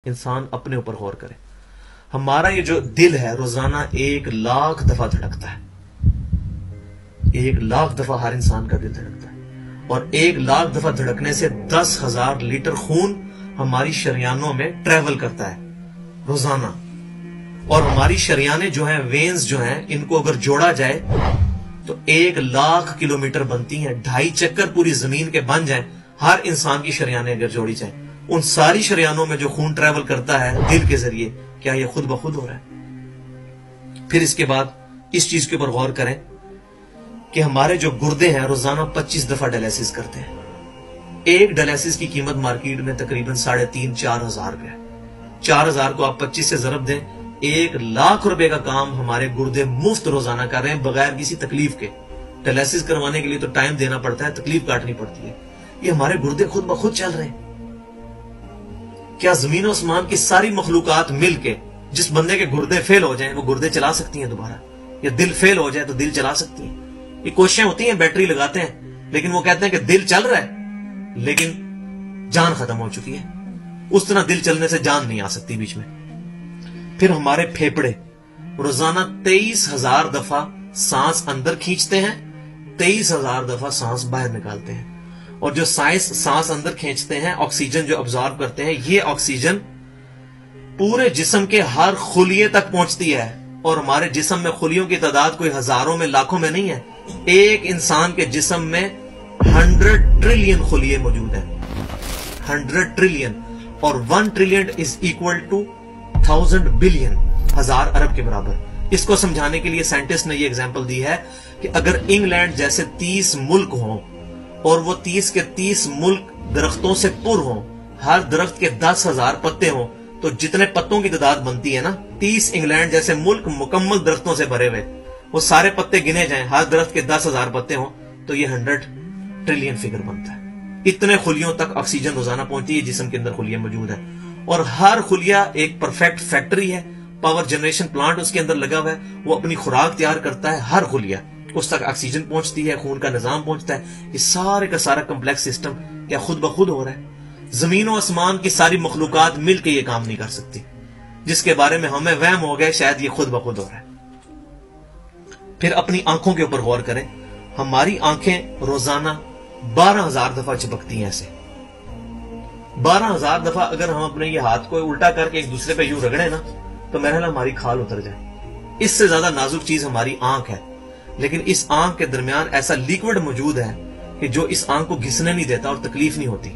انسان اپنے اوپر غور کرے. ہمارا یہ جو دل ہے روزانہ 1,00,000 دفعہ دھڑکتا ہے. 1,00,000 دفعہ ہر انسان کا دل دھڑکتا ہے، اور 1,00,000 دفعہ دھڑکنے سے 10,000 لیٹر خون ہماری شریانوں میں ٹریول کرتا ہے روزانہ. اور ہماری شریانیں جو ہیں، وینز جو ہیں، ان کو اگر جوڑا جائے تو 1,00,000 کلومیٹر بنتی ہیں. 2.5 چکر پوری زمین کے بن جائیں ہر انسان کی شریانیں اگر جوڑی جائیں. ان ساری شریانوں میں جو خون ٹریول کرتا ہے دل کے ذریعے، کیا یہ خود بخود ہو رہا ہے؟ پھر اس کے بعد اس چیز کے اوپر غور کریں کہ ہمارے جو گردے ہیں روزانہ 25 دفعہ ڈائلیسس کرتے ہیں. ایک ڈائلیسس کی قیمت مارکیٹ میں تقریباً 3,500-4,000 روپے ہے. 4,000 کو آپ 25 سے ضرب دیں، 1,00,000 روپے کا کام ہمارے گردے مفت روزانہ کر رہے ہیں بغیر کسی تکلیف کے. ڈائلیسس کروانے کے لیے تو ٹائم دینا پڑتا ہے، تکلیف کاٹنی پڑتی ہے. یہ ہمارے گردے خود بخود چل رہے ہیں. کیا زمین و آسمان کی ساری مخلوقات مل کے جس بندے کے گردے فیل ہو جائیں وہ گردے چلا سکتی ہیں دوبارہ؟ یا دل فیل ہو جائے تو دل چلا سکتی ہیں؟ یہ کوششیں ہوتی ہیں، بیٹری لگاتے ہیں، لیکن وہ کہتے ہیں کہ دل چل رہا ہے لیکن جان ختم ہو چکی ہے. اس طرح دل چلنے سے جان نہیں آ سکتی بیچ میں. پھر ہمارے پھیپڑے روزانہ 23,000 دفعہ سانس اندر کھینچتے ہیں، 23,000 دفعہ سانس باہر نکالتے ہیں. اور جو سانس اندر کھینچتے ہیں، آکسیجن جو ابزارب کرتے ہیں، یہ آکسیجن پورے جسم کے ہر خلیے تک پہنچتی ہے. اور ہمارے جسم میں خلیوں کی تعداد کوئی ہزاروں میں لاکھوں میں نہیں ہے. ایک انسان کے جسم میں 100 ٹریلین خلیے موجود ہیں. 100 ٹریلین. اور 1 trillion is equal to 1000 billion, 1000 ارب کے برابر. اس کو سمجھانے کے لیے سائنٹسٹ نے یہ ایگزامپل دی ہے کہ اگر انگلینڈ جیسے 30 ملک ہوں اور وہ 30 کے 30 ملک درختوں سے پر ہوں، ہر درخت کے 10,000 پتے ہوں، تو جتنے پتوں کی تعداد بنتی ہے نا، 30 انگلینڈ جیسے ملک مکمل درختوں سے بھرے ہوئے، وہ سارے پتے گنے جائیں، ہر درخت کے 10,000 پتے ہوں، تو یہ 100 ٹریلین فگر بنتا ہے. اتنے خلیوں تک آکسیجن روزانہ پہنچتی ہے. جسم کے اندر خلیے موجود ہیں، اور ہر خلیہ ایک پرفیکٹ فیکٹری ہے. پاور جنریشن پلانٹ اس کے اندر لگا ہوا ہے، وہ اپنی خوراک تیار کرتا ہے. ہر خلیہ اس تک آکسیجن پہنچتی ہے، خون کا نظام پہنچتا ہے. یہ سارے کا سارا کمپلیکس سسٹم کیا خود بخود ہو رہا ہے؟ زمین و آسمان کی ساری مخلوقات مل کے یہ کام نہیں کر سکتی، جس کے بارے میں ہمیں وہم ہو گئے شاید یہ خود بخود ہو رہا ہے. پھر اپنی آنکھوں کے اوپر غور کریں. ہماری آنکھیں روزانہ 12,000 دفعہ چپکتی ہیں. ایسے 12,000 دفعہ اگر ہم اپنے یہ ہاتھ کو الٹا کر کے ایک دوسرے پہ یوں رگڑیں نا، تو میرا خیال ہماری کھال اتر جائے. اس سے زیادہ نازک چیز ہماری آنکھ ہے. لیکن اس آنکھ کے درمیان ایسا لیکوڈ موجود ہے کہ جو اس آنکھ کو گھسنے نہیں دیتا اور تکلیف نہیں ہوتی.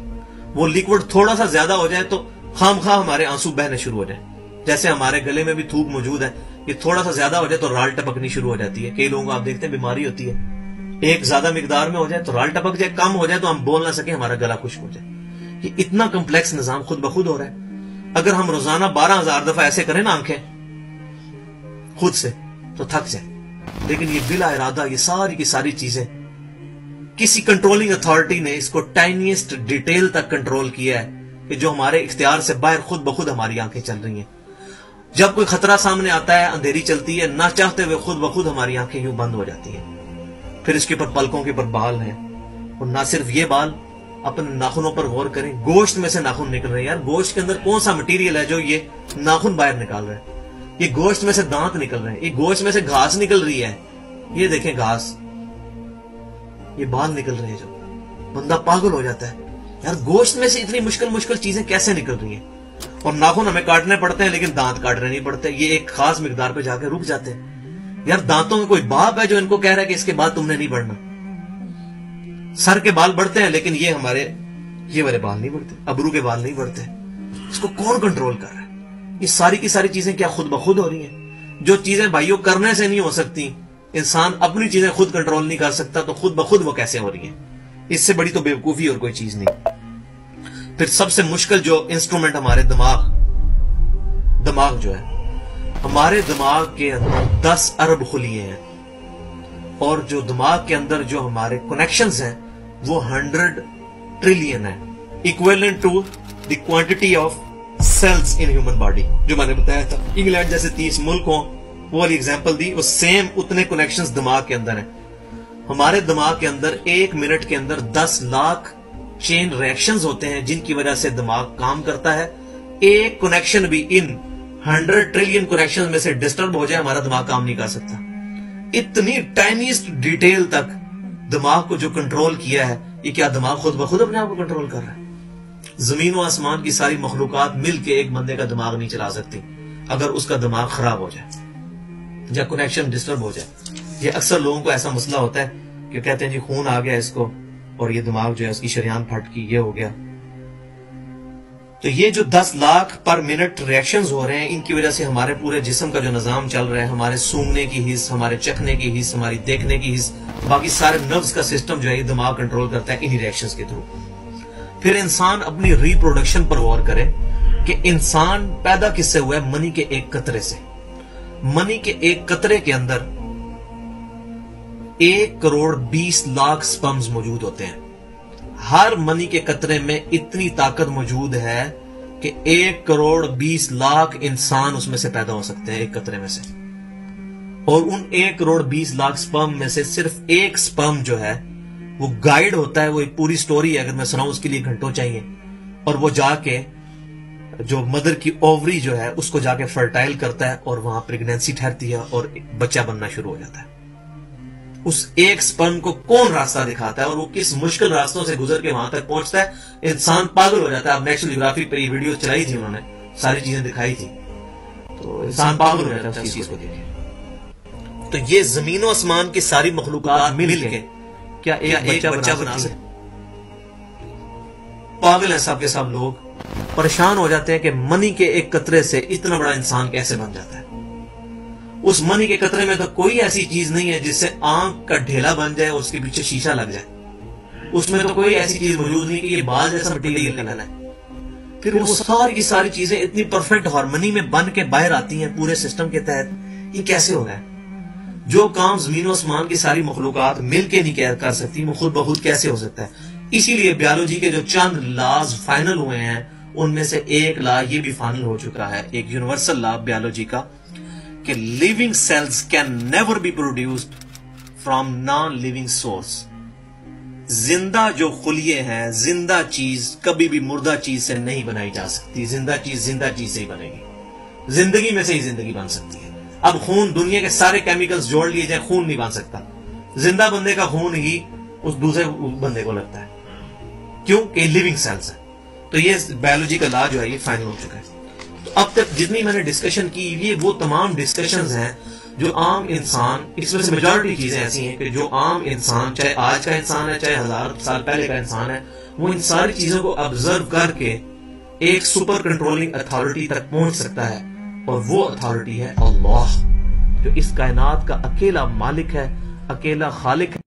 وہ لیکوڈ تھوڑا سا زیادہ ہو جائے تو خام خواہ ہمارے آنسو بہنے شروع ہو جائیں. جیسے ہمارے گلے میں بھی تھوک موجود ہے، یہ تھوڑا سا زیادہ ہو جائے تو رال ٹپکنی شروع ہو جاتی ہے. کئی لوگوں کو آپ دیکھتے ہیں بیماری ہوتی ہے، ایک زیادہ مقدار میں ہو جائے تو رال ٹپک جائے، کم ہو جائے تو ہم بول نہ سکیں، ہمارا گلا خشک ہو جائے. یہ اتنا کمپلیکس نظام خود بخود ہو رہا ہے. اگر ہم روزانہ 12,000 دفعہ ایسے کریں نا آنکھیں خود سے تو تھک جائیں. لیکن یہ بلا ارادہ یہ ساری کی ساری چیزیں کسی کنٹرولنگ اتھارٹی نے اس کو ٹائنیسٹ ڈیٹیل تک کنٹرول کیا ہے کہ جو ہمارے اختیار سے باہر خود بخود ہماری آنکھیں چل رہی ہیں. جب کوئی خطرہ سامنے آتا ہے، اندھیری چلتی ہے، نہ چاہتے ہوئے خود بخود ہماری آنکھیں یوں بند ہو جاتی ہیں. پھر اس کے اوپر پلکوں کے اوپر بال ہیں، اور نہ صرف یہ بال، اپنے ناخنوں پر غور کریں. گوشت میں سے ناخن نکل رہے ہیں. یار گوشت کے اندر کون سا مٹیریل ہے جو یہ ناخن باہر نکال رہا ہے؟ یہ گوشت میں سے دانت نکل رہے ہیں، یہ گوشت میں سے گھاس نکل رہی ہے. یہ دیکھیں گھاس، یہ بال نکل رہے ہیں. جو بندہ پاگل ہو جاتا ہے، یار گوشت میں سے اتنی مشکل چیزیں کیسے نکل رہی ہیں؟ اور ناخن ہمیں کاٹنے پڑتے ہیں لیکن دانت کاٹنے نہیں پڑتے. یہ ایک خاص مقدار پہ جا کے رک جاتے ہیں. یار دانتوں میں کوئی باپ ہے جو ان کو کہہ رہا ہے کہ اس کے بعد تم نے نہیں بڑھنا؟ سر کے بال بڑھتے ہیں لیکن یہ ہمارے یہ والے بال نہیں بڑھتے، ابرو کے بال نہیں بڑھتے. اس کو کون کنٹرول کر رہا ہے؟ یہ ساری کی ساری چیزیں کیا خود بخود ہو رہی ہیں؟ جو چیزیں بھائیوں کرنے سے نہیں ہو سکتی، انسان اپنی چیزیں خود کنٹرول نہیں کر سکتا، تو خود بخود وہ کیسے ہو رہی ہیں؟ اس سے بڑی تو بیوقوفی اور کوئی چیز نہیں. پھر سب سے مشکل جو انسٹرومنٹ ہمارے دماغ جو ہے، ہمارے دماغ کے اندر 10 ارب خلیے ہیں، اور جو دماغ کے اندر جو ہمارے کنیکشنز ہیں وہ 100 ٹریلین ہیں، equivalent to the quantity of cells in human body. جو میں نے بتایا تھا انگلینڈ جیسے 30 ملک ہوں، وہ والی ایگزامپل دی، وہ سیم اتنے کنیکشنز دماغ کے اندر ہیں. ہمارے دماغ کے اندر 1 منٹ کے اندر 10 لاکھ چین ریئیکشنز ہوتے ہیں، جن کی وجہ سے دماغ کام کرتا ہے. ایک کنیکشن بھی ان 100 ٹریلین کنیکشن میں سے ڈسٹرب ہو جائے ہمارا دماغ کام نہیں کر سکتا. اتنی ٹائنیسٹ ڈیٹیل تک دماغ کو جو کنٹرول کیا ہے، یہ کیا دماغ خود بخود اپنے آپ کو کنٹرول کر رہا ہے؟ زمین و آسمان کی ساری مخلوقات مل کے ایک بندے کا دماغ نہیں چلا سکتی اگر اس کا دماغ خراب ہو جائے یا کنیکشن ڈسٹرب ہو جائے. یہ اکثر لوگوں کو ایسا مسئلہ ہوتا ہے کہ کہتے ہیں جی خون آ گیا اس کو اور یہ دماغ جو ہے اس کی شریان پھٹ کی، یہ ہو گیا. تو یہ جو 10 لاکھ پر منٹ ریئیکشنز ہو رہے ہیں، ان کی وجہ سے ہمارے پورے جسم کا جو نظام چل رہا ہے، ہمارے سونگنے کی حص، ہمارے چکھنے کی حص، ہماری دیکھنے کی حص، باقی سارے نروز کا سسٹم جو ہے یہ دماغ کنٹرول کرتا ہے انہی ریئیکشنز کے تھرو. پھر انسان اپنی ریپروڈکشن پر غور کرے کہ انسان پیدا کس سے ہوا ہے؟ منی کے ایک قطرے سے. منی کے ایک قطرے کے اندر 1,20,00,000 سپرمز موجود ہوتے ہیں. ہر منی کے قطرے میں اتنی طاقت موجود ہے کہ 1,20,00,000 انسان اس میں سے پیدا ہو سکتے ہیں ایک قطرے میں سے. اور ان 1,20,00,000 سپرم میں سے صرف ایک سپرم جو ہے وہ گائیڈ ہوتا ہے. وہ ایک پوری سٹوری ہے، اگر میں سناؤں اس کے لیے گھنٹوں چاہیے. اور وہ جا کے جو مدر کی اووری جو ہے اس کو جا کے فرٹائل کرتا ہے اور وہاں پریگنینسی ٹھہرتی ہے اور بچہ بننا شروع ہو جاتا ہے. اس ایک سپرم کو کون راستہ دکھاتا ہے اور وہ کس مشکل راستوں سے گزر کے وہاں تک پہنچتا ہے؟ انسان پاگل ہو جاتا ہے. اب نیشنل جیوگرافی پر یہ ویڈیو چلائی تھی، انہوں نے ساری چیزیں دکھائی تھی، تو انسان پاگل ہو جاتا ہے اس چیز کو دیکھ کے. تو یہ زمین و آسمان کی ساری مخلوقات مل کے کیا ایک بچہ بنا سکتے؟ پاگل ہیں سب کے سب لوگ. پریشان ہو جاتے ہیں کہ منی کے ایک قطرے سے اتنا بڑا انسان کیسے بن جاتا ہے. اس منی کے قطرے میں تو کوئی ایسی چیز نہیں ہے جس سے آنکھ کا ڈھیلا بن جائے اور اس کے پیچھے شیشہ لگ جائے. اس میں تو کوئی ایسی چیز موجود نہیں کہ یہ بال جیسا مٹیریل نکلنا ہے. پھر وہ ساری کی ساری چیزیں اتنی پرفیکٹ ہارمنی میں بن کے باہر آتی ہیں پورے سسٹم کے تحت. یہ کیسے ہو رہا ہے؟ جو کام زمین و آسمان کی ساری مخلوقات مل کے نہیں کر سکتی، وہ خود بخود کیسے ہو سکتا ہے؟ اسی لیے بیالوجی کے جو چند لاز فائنل ہوئے ہیں ان میں سے ایک لا یہ بھی فائنل ہو چکا ہے، ایک یونیورسل لا بیالوجی کا، کہ living cells can never be produced from non living source. زندہ جو خلیے ہیں، زندہ چیز کبھی بھی مردہ چیز سے نہیں بنائی جا سکتی. زندہ چیز سے ہی بنے گی. زندگی میں سے ہی زندگی بن سکتی ہے. اب خون، دنیا کے سارے کیمیکلز جوڑ لیے جائیں، خون نہیں بن سکتا. زندہ بندے کا خون ہی اس دوسرے بندے کو لگتا ہے. کیوں؟ کہ لیونگ سیلز ہے. تو یہ بایولوجی کا لا جو ہے یہ فائنل ہو چکا ہے. تو اب تک جتنی میں نے ڈسکشن کی، یہ وہ تمام ڈسکشنز ہیں جو عام انسان، اس میں سے میجورٹی چیزیں ایسی ہیں کہ جو عام انسان، چاہے آج کا انسان ہے چاہے 1000 سال پہلے کا انسان ہے، وہ ان ساری چیزوں کو آبزرو کر کے ایک سپر کنٹرولنگ اتھارٹی تک پہنچ سکتا ہے. اور وہ اتھارٹی ہے اللہ، جو اس کائنات کا اکیلا مالک ہے، اکیلا خالق ہے.